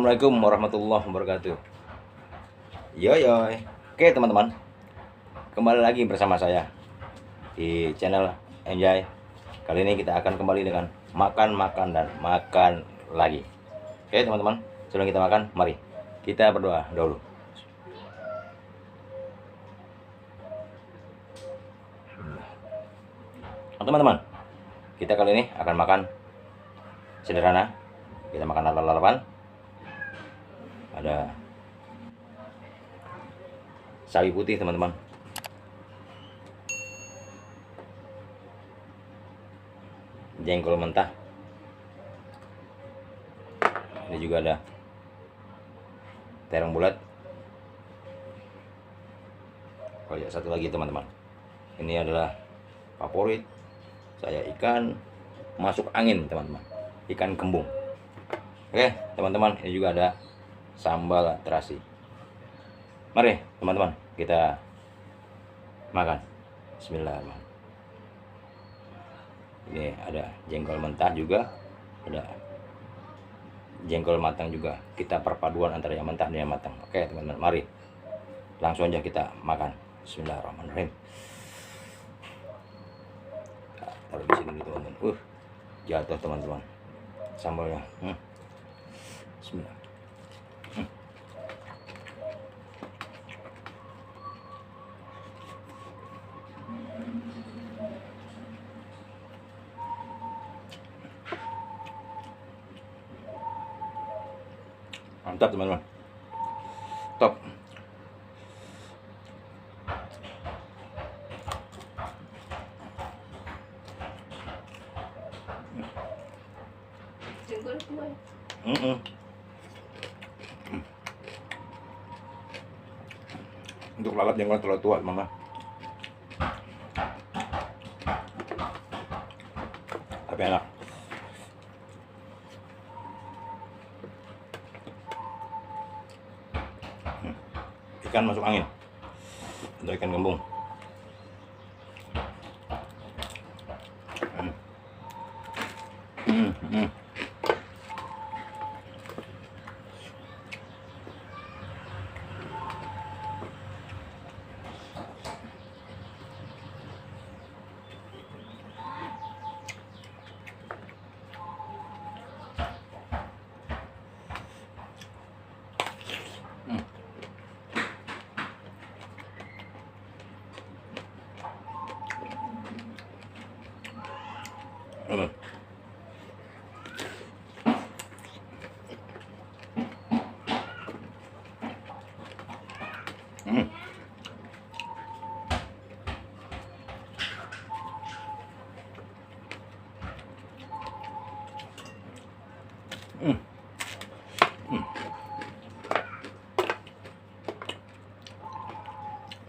Assalamualaikum warahmatullahi wabarakatuh. Yo yo. Oke teman-teman, kembali lagi bersama saya di channel Enjoy. Kali ini kita akan kembali dengan makan dan makan lagi. Oke teman-teman, sebelum kita makan, mari kita berdoa dulu. Teman-teman, kita kali ini akan makan sederhana. Kita makan lalapan. Ada sawi putih teman-teman, jengkol mentah, ini juga ada terong bulat. Oh ya, satu lagi teman-teman, ini adalah favorit saya, ikan masuk angin teman-teman, ikan kembung. Oke teman-teman, ini juga ada sambal terasi. Mari teman-teman, kita makan. Bismillahirrahmanirrahim. Ini ada jengkol mentah juga, ada jengkol matang juga. Kita perpaduan antara yang mentah dan yang matang. Oke teman-teman, mari langsung aja kita makan. Bismillahirrahmanirrahim. Taruh di sini dulu teman-teman. Jatuh teman-teman sambalnya. Bismillah. Mantap teman-teman, top. Jengkol tua. Untuk lalap jengkol terlalu tua mama, tapi enak. Ikan masuk angin untuk ikan kembung.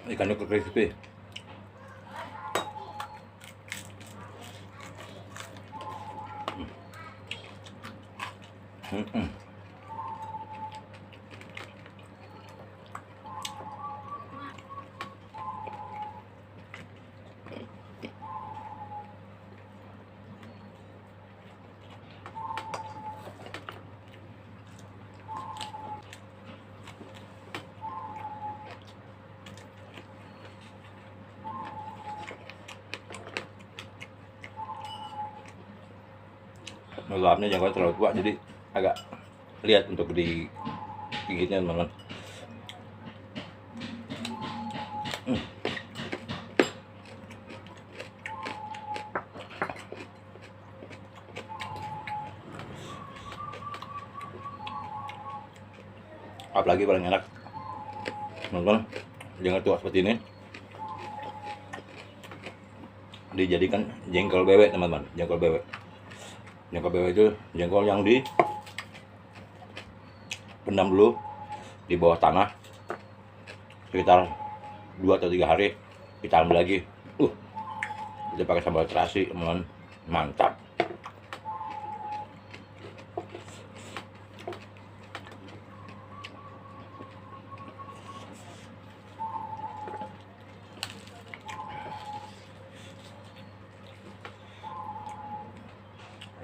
Ikannya crispy. Lalapnya jangkauan terlalu tua, jadi agak lihat untuk digigitnya teman-teman. Apalagi paling enak teman-teman, jangan tua seperti ini dijadikan jengkol bebek teman-teman. Jengkol bebek itu jengkol yang dipendam dulu di bawah tanah sekitar 2 atau 3 hari, kita ambil lagi. Kita pakai sambal terasi teman-teman, mantap.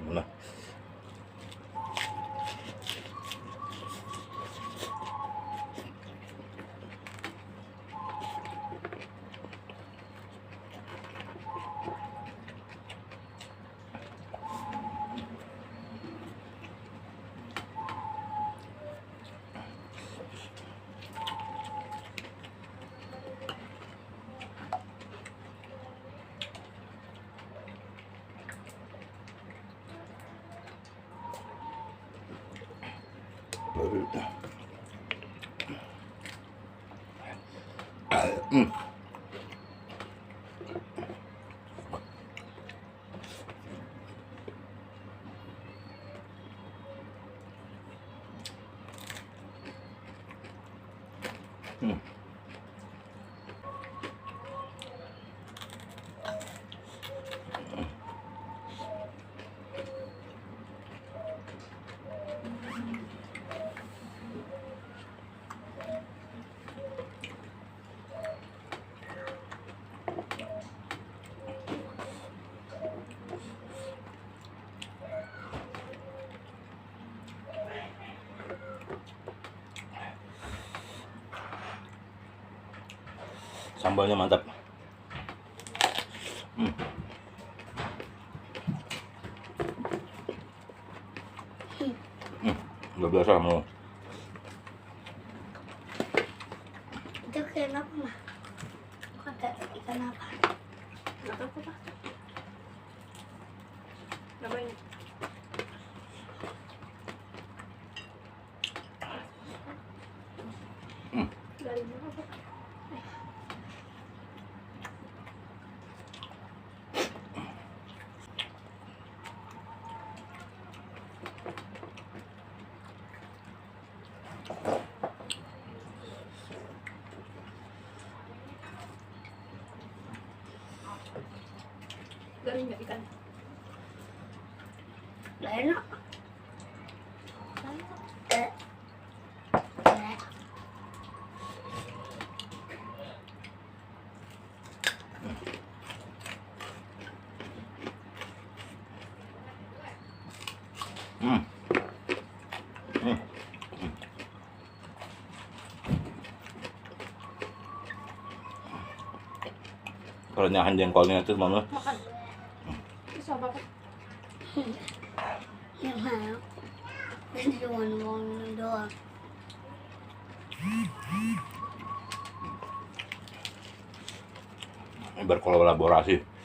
Nah, Sambalnya mantap. Udah biasa mau. Itu kenapa mah? Kata ikan apa? Nggak tahu apa. Ngapain? Dari mana apa? Garing nggak ikan? Gak enak. Eh. Kalau nyahan jengkolnya itu mama. Makan. Bisa apa? Yang mana? Cuma ngomong doang. Berkolaborasi.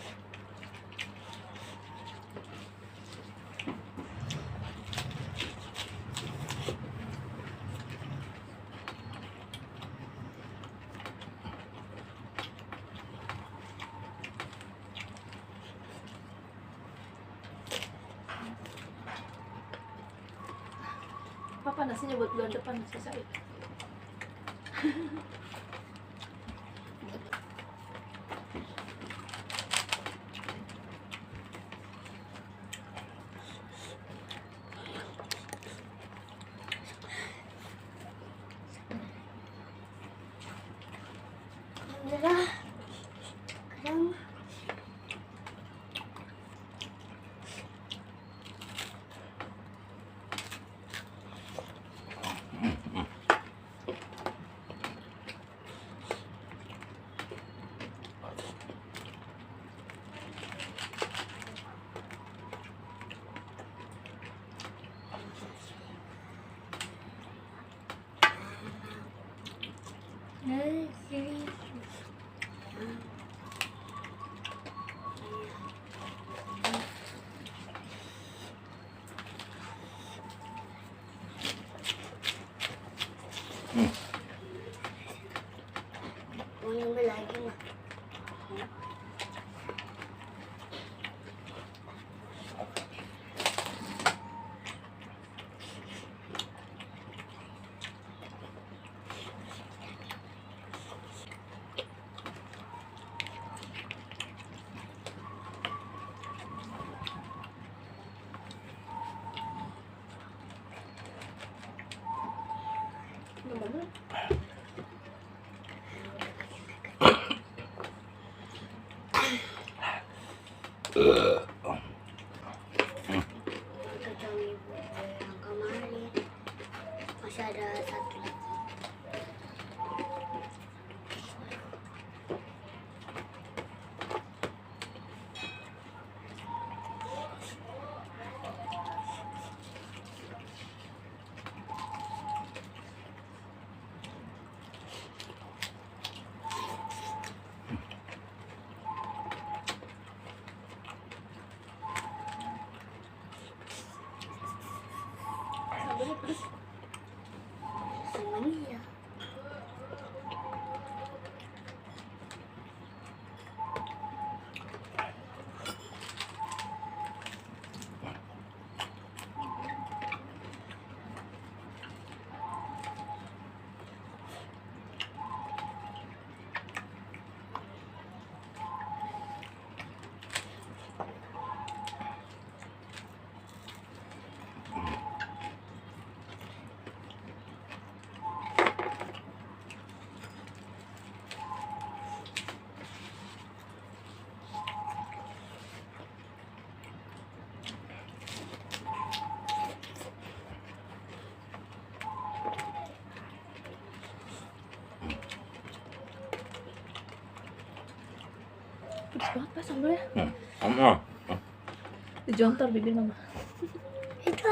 Apa nasinya buat bulan depan selesai? Udah. Kadang mau nyoba lagi mah. Nambah dulu. Kacang ibu yang kemarin masih ada satu lagi. Pedes banget Pak sambalnya. Oh. Dijontor bibir mama. Itu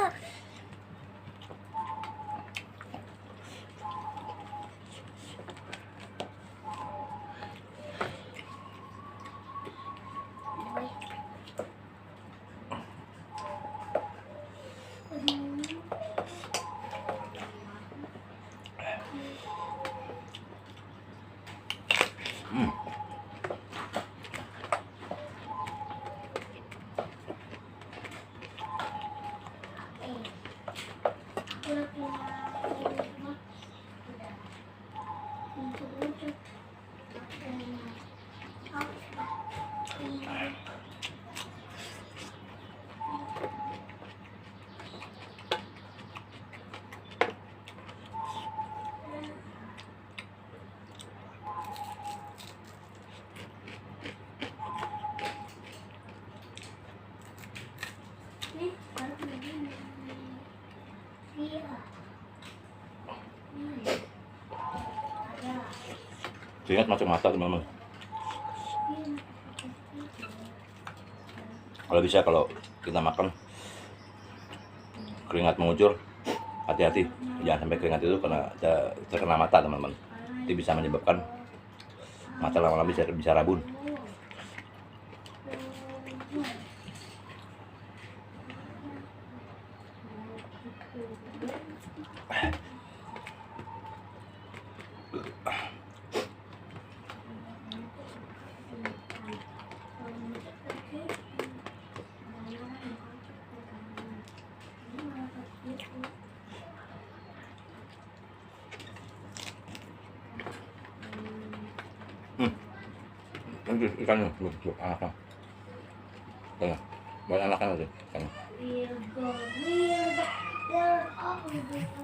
Keringat masuk mata teman-teman. Kalau bisa kalau kita makan keringat mengucur, hati-hati jangan sampai keringat itu kena terkena mata teman-teman. Itu bisa menyebabkan mata lama-lama bisa rabun. Ini ikannya, anaknya. Tengah, buat anaknya aja. Ikannya. Wah, ambil deh itu.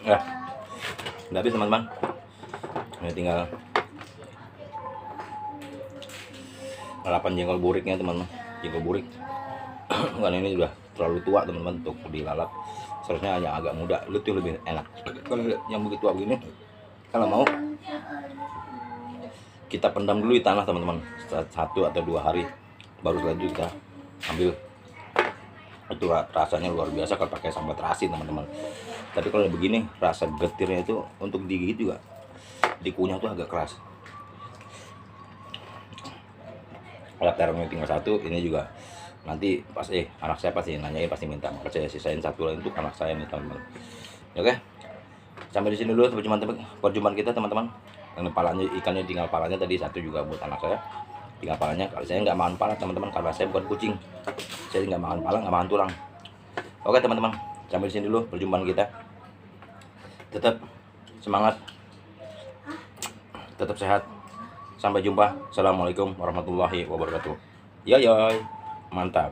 Ya, udah habis teman-teman. Ini tinggal lalapan jengkol buriknya teman-teman. Jengkol burik. Karena ini sudah terlalu tua teman-teman untuk dilalap. Seharusnya yang agak muda, itu lebih enak. Kalau yang begitu tua begini, kalau mau kita pendam dulu di tanah teman-teman, 1 atau 2 hari, baru setelah itu kita ambil. Itu rasanya luar biasa kalau pakai sambal terasi teman-teman. Tapi kalau begini rasa getirnya itu untuk digigit juga, dikunyah tuh agak keras. Kalau terongnya tinggal 1, ini juga nanti pas anak saya pasti nanyain, pasti minta, maka saya sisain 1 lagi untuk anak saya nih teman-teman. Oke, sampai di sini dulu perjumpaan kita teman-teman. Yang palanya, ikannya tinggal palanya tadi 1 juga buat anak saya, tinggal palanya. Kalau saya nggak makan pala teman-teman, karena saya bukan kucing, saya nggak makan pala, nggak makan tulang. Oke teman-teman, sampai di sini dulu perjumpaan kita. Tetap semangat, tetap sehat. Sampai jumpa. Assalamualaikum warahmatullahi wabarakatuh. Yoyoy, mantap.